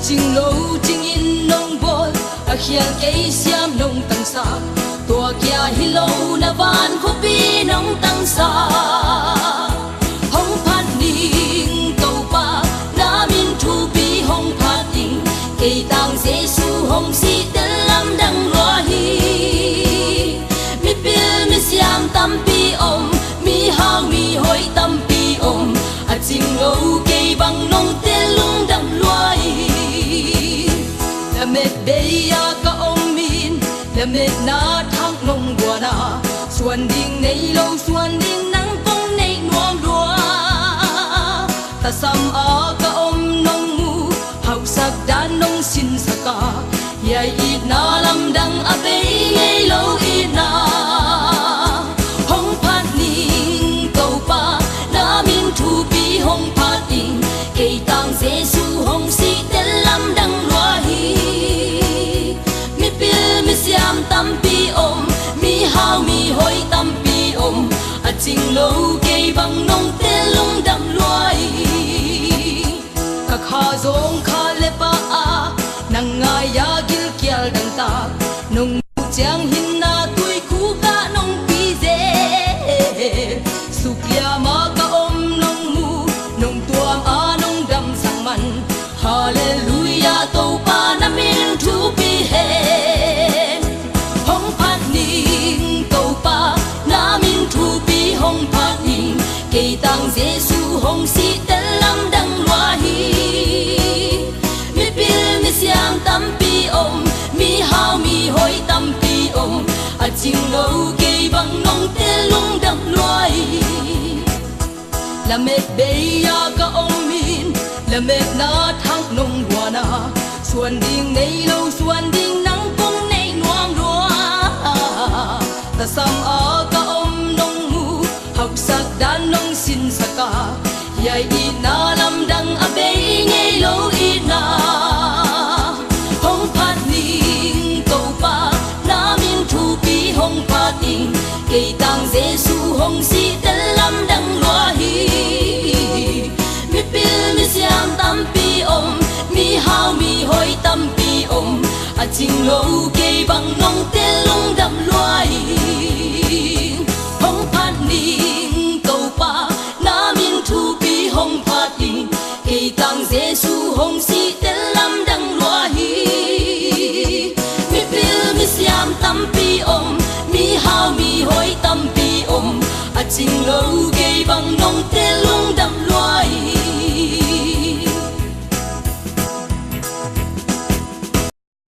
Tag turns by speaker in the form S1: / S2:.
S1: chinh lâu chinh in nông bol hiền cây xiêm nông tăng sa tua kia hi lâu na van khô pi nông tăng sa hong phan ning câu pa na min thu pi hong phan ning cây tang Giêsu hong si tên lam đăng loa hi mi pil mi xiêm tam pi om mi hao mi hoi tam pi om a chinh lâu cây bằng nông tên lung đam loa hi la met beya ka om min la met na thang nông bua na xuân ding nei lâu xuân ding nắng phong nei nuông lúa ta sam a ka om nông mu hau sak dan nông sin saka yai it na lam dang a be nei lâu it na hong phat ning câu pa na min thu pi hong phat ning cây tang Giêsu hong si tên lam dang loa hi mi pil mi xiêm tam pi om mi hao mi hoi tam pi om a chinh lâu cây bằng nông tên lung đam loa hi ka kha zong kha le pa a nang nga ya gil kial dang ta nông chang hin na tui khu ka nông pi ze sukya ma ka om nông mu nông tuam a nông dam sang man hallelujah to pa na min thu pi hen hong phat ning to pa na min thu pi hong phat ning cây tang Giêsu hong si tên lam đăng loa hi mi pil mi xiêm tam pi om mi hao mi hoi tam pi om a chinh lâu cây bằng nông tên lung đam loa hi la met beya ka om min la met na thang nông bua na xuân ding nei lâu xuân ding nắng phong nei nuông lúa ta sam a ka om nông mu học sak dan nông sin saka yai it na lam dang a be ngei lâu it na hong phat ning câu pa na min thu pi hong phat ning cây tang Giêsu hong si tên lam đăng loa hi mi pil mi xiêm tam pi om mi hao mi hoi tam pi om a chinh lâu cây bằng nông tên lung đam loa hi hong phat ning câu pa na min thu pi hong phat ning cây tang Giêsu hong si tên lam đăng loa hi mi pil mi xiêm tam pi om mi hao mi hoi tam pi om a chinh lâu cây bằng nông tên